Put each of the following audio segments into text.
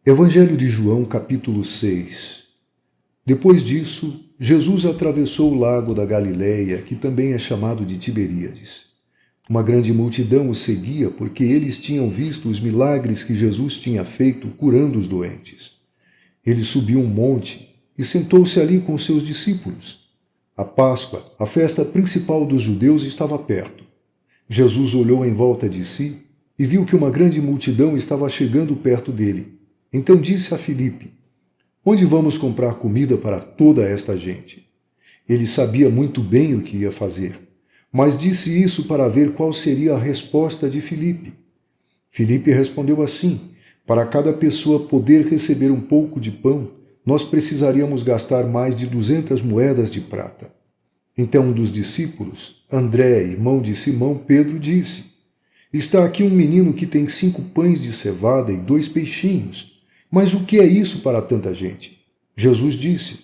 Evangelho de João, capítulo 6. Depois disso, Jesus atravessou o lago da Galileia, que também é chamado de Tiberíades. Uma grande multidão o seguia porque eles tinham visto os milagres que Jesus tinha feito curando os doentes. Ele subiu um monte e sentou-se ali com seus discípulos. A Páscoa, a festa principal dos judeus, estava perto. Jesus olhou em volta de si e viu que uma grande multidão estava chegando perto dele. Então disse a Filipe: "Onde vamos comprar comida para toda esta gente?" Ele sabia muito bem o que ia fazer, mas disse isso para ver qual seria a resposta de Filipe. Filipe respondeu assim: "Para cada pessoa poder receber um pouco de pão, nós precisaríamos gastar mais de 200 moedas de prata." Então um dos discípulos, André, irmão de Simão Pedro, disse: "Está aqui um menino que tem 5 pães de cevada e 2 peixinhos. Mas o que é isso para tanta gente?" Jesus disse: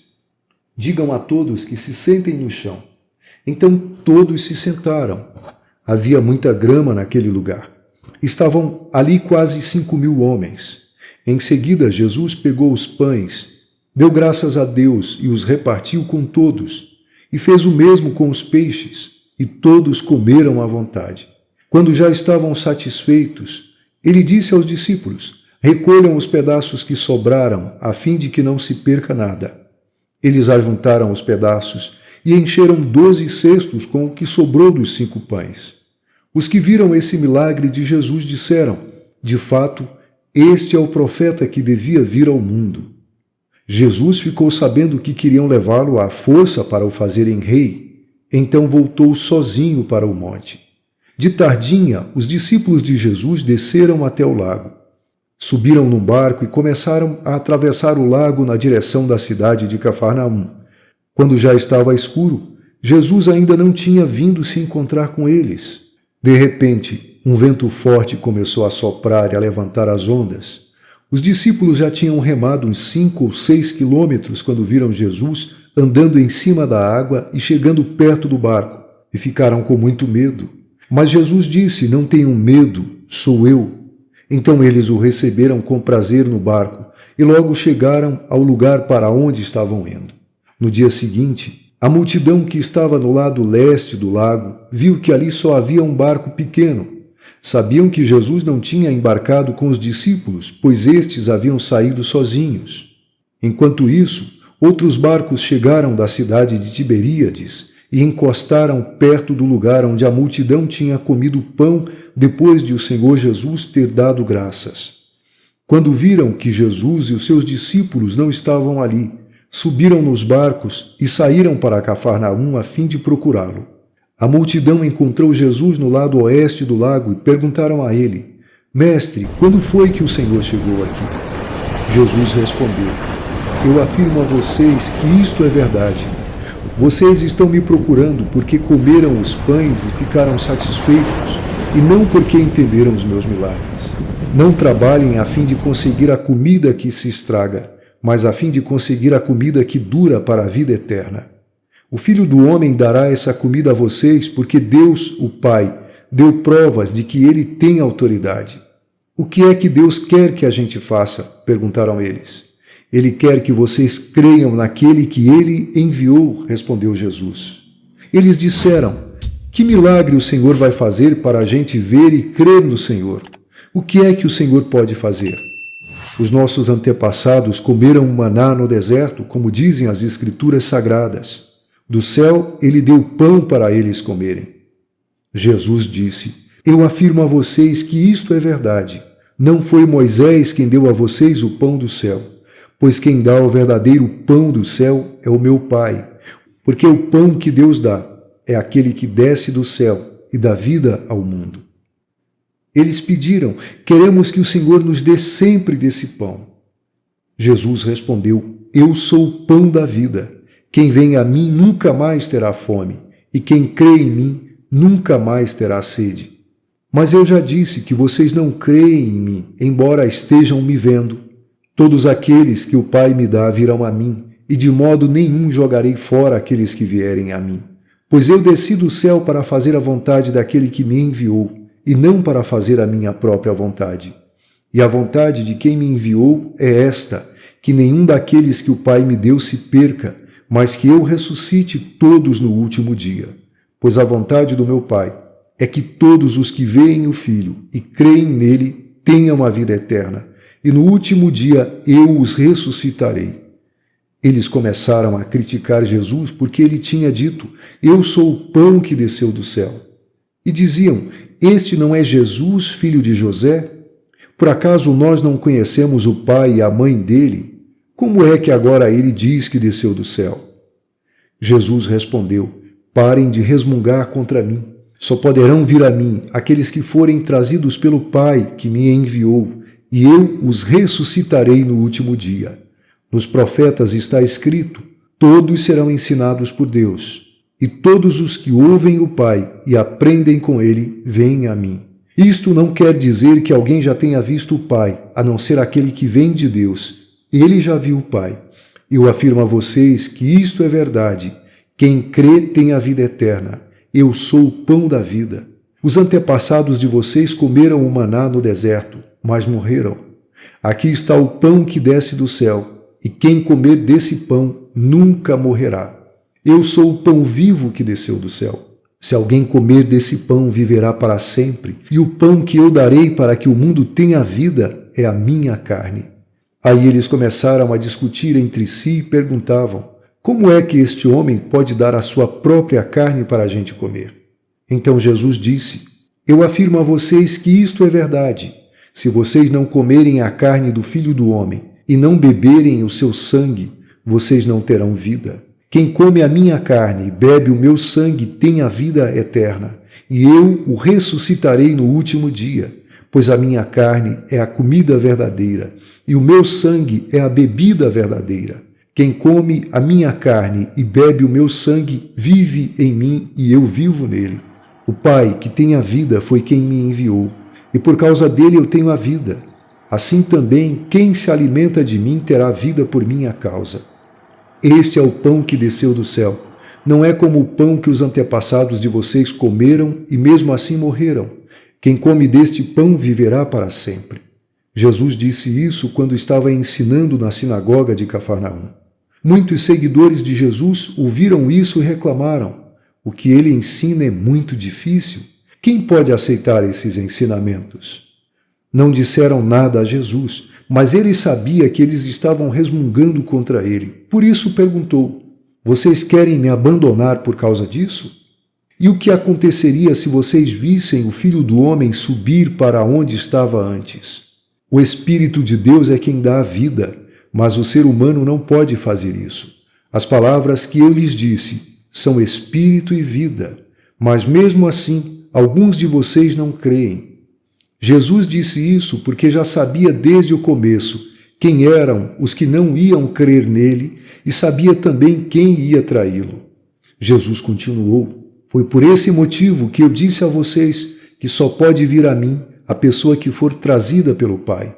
"Digam a todos que se sentem no chão." Então todos se sentaram. Havia muita grama naquele lugar. Estavam ali quase 5.000 homens. Em seguida, Jesus pegou os pães, deu graças a Deus e os repartiu com todos, e fez o mesmo com os peixes, e todos comeram à vontade. Quando já estavam satisfeitos, ele disse aos discípulos: "Recolham os pedaços que sobraram, a fim de que não se perca nada." Eles ajuntaram os pedaços e encheram 12 cestos com o que sobrou dos 5 pães. Os que viram esse milagre de Jesus disseram: "De fato, este é o profeta que devia vir ao mundo." Jesus ficou sabendo que queriam levá-lo à força para o fazerem rei. Então voltou sozinho para o monte. De tardinha, os discípulos de Jesus desceram até o lago. Subiram num barco e começaram a atravessar o lago na direção da cidade de Cafarnaum. Quando já estava escuro, Jesus ainda não tinha vindo se encontrar com eles. De repente, um vento forte começou a soprar e a levantar as ondas. Os discípulos já tinham remado uns 5 ou 6 quilômetros quando viram Jesus andando em cima da água e chegando perto do barco, e ficaram com muito medo. Mas Jesus disse: "Não tenham medo, sou eu." Então eles o receberam com prazer no barco e logo chegaram ao lugar para onde estavam indo. No dia seguinte, a multidão que estava no lado leste do lago viu que ali só havia um barco pequeno. Sabiam que Jesus não tinha embarcado com os discípulos, pois estes haviam saído sozinhos. Enquanto isso, outros barcos chegaram da cidade de Tiberíades e encostaram perto do lugar onde a multidão tinha comido pão depois de o Senhor Jesus ter dado graças. Quando viram que Jesus e os seus discípulos não estavam ali, subiram nos barcos e saíram para Cafarnaum a fim de procurá-lo. A multidão encontrou Jesus no lado oeste do lago e perguntaram a ele: "Mestre, quando foi que o Senhor chegou aqui?" Jesus respondeu: "Eu afirmo a vocês que isto é verdade. Vocês estão me procurando porque comeram os pães e ficaram satisfeitos, e não porque entenderam os meus milagres. Não trabalhem a fim de conseguir a comida que se estraga, mas a fim de conseguir a comida que dura para a vida eterna. O Filho do Homem dará essa comida a vocês porque Deus, o Pai, deu provas de que ele tem autoridade." "O que é que Deus quer que a gente faça?" perguntaram eles. "Ele quer que vocês creiam naquele que ele enviou", respondeu Jesus. Eles disseram: "Que milagre o Senhor vai fazer para a gente ver e crer no Senhor? O que é que o Senhor pode fazer? Os nossos antepassados comeram maná no deserto, como dizem as Escrituras Sagradas. Do céu ele deu pão para eles comerem." Jesus disse: "Eu afirmo a vocês que isto é verdade. Não foi Moisés quem deu a vocês o pão do céu, pois quem dá o verdadeiro pão do céu é o meu Pai, porque o pão que Deus dá é aquele que desce do céu e dá vida ao mundo." Eles pediram: "Queremos que o Senhor nos dê sempre desse pão." Jesus respondeu: "Eu sou o pão da vida. Quem vem a mim nunca mais terá fome, e quem crê em mim nunca mais terá sede. Mas eu já disse que vocês não creem em mim, embora estejam me vendo. Todos aqueles que o Pai me dá virão a mim, e de modo nenhum jogarei fora aqueles que vierem a mim. Pois eu desci do céu para fazer a vontade daquele que me enviou, e não para fazer a minha própria vontade. E a vontade de quem me enviou é esta, que nenhum daqueles que o Pai me deu se perca, mas que eu ressuscite todos no último dia. Pois a vontade do meu Pai é que todos os que veem o Filho e creem nele tenham a vida eterna, e no último dia eu os ressuscitarei. Eles começaram a criticar Jesus porque ele tinha dito: eu sou o pão que desceu do céu. E diziam: este não é Jesus, filho de José? Por acaso nós não conhecemos o pai e a mãe dele? Como é que agora ele diz que desceu do céu? Jesus respondeu: parem de resmungar contra mim. Só poderão vir a mim aqueles que forem trazidos pelo Pai que me enviou, e eu os ressuscitarei no último dia. Nos profetas está escrito: todos serão ensinados por Deus, e todos os que ouvem o Pai e aprendem com ele, vêm a mim. Isto não quer dizer que alguém já tenha visto o Pai, a não ser aquele que vem de Deus. Ele já viu o Pai. Eu afirmo a vocês que isto é verdade. Quem crê tem a vida eterna. Eu sou o pão da vida. Os antepassados de vocês comeram o maná no deserto, mas morreram. Aqui está o pão que desce do céu, e quem comer desse pão nunca morrerá. Eu sou o pão vivo que desceu do céu. Se alguém comer desse pão, viverá para sempre, e o pão que eu darei para que o mundo tenha vida é a minha carne. Aí eles começaram a discutir entre si e perguntavam: como é que este homem pode dar a sua própria carne para a gente comer? Então Jesus disse: eu afirmo a vocês que isto é verdade. Se vocês não comerem a carne do Filho do Homem e não beberem o seu sangue, vocês não terão vida. Quem come a minha carne e bebe o meu sangue tem a vida eterna, e eu o ressuscitarei no último dia, pois a minha carne é a comida verdadeira, e o meu sangue é a bebida verdadeira. Quem come a minha carne e bebe o meu sangue vive em mim e eu vivo nele. O Pai, que tem a vida, foi quem me enviou, e por causa dele eu tenho a vida. Assim também, quem se alimenta de mim terá vida por minha causa. Este é o pão que desceu do céu. Não é como o pão que os antepassados de vocês comeram e mesmo assim morreram. Quem come deste pão viverá para sempre. Jesus disse isso quando estava ensinando na sinagoga de Cafarnaum. Muitos seguidores de Jesus ouviram isso e reclamaram: o que ele ensina é muito difícil. Quem pode aceitar esses ensinamentos? Não disseram nada a Jesus, mas ele sabia que eles estavam resmungando contra ele. Por isso perguntou: vocês querem me abandonar por causa disso? E o que aconteceria se vocês vissem o Filho do Homem subir para onde estava antes? O Espírito de Deus é quem dá a vida, mas o ser humano não pode fazer isso. As palavras que eu lhes disse são espírito e vida, mas mesmo assim, alguns de vocês não creem. Jesus disse isso porque já sabia desde o começo quem eram os que não iam crer nele e sabia também quem ia traí-lo. Jesus continuou: foi por esse motivo que eu disse a vocês que só pode vir a mim a pessoa que for trazida pelo Pai.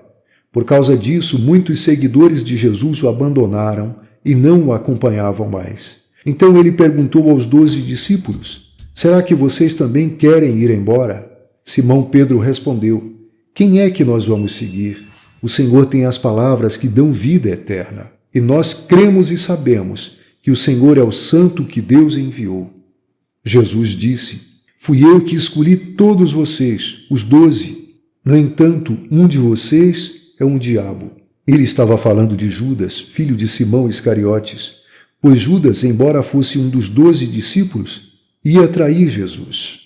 Por causa disso, muitos seguidores de Jesus o abandonaram e não o acompanhavam mais. Então ele perguntou aos 12 discípulos: será que vocês também querem ir embora? Simão Pedro respondeu: quem é que nós vamos seguir? O Senhor tem as palavras que dão vida eterna. E nós cremos e sabemos que o Senhor é o Santo que Deus enviou. Jesus disse: fui eu que escolhi todos vocês, os 12. No entanto, um de vocês é um diabo. Ele estava falando de Judas, filho de Simão Iscariotes, pois Judas, embora fosse um dos 12 discípulos, ia trair Jesus.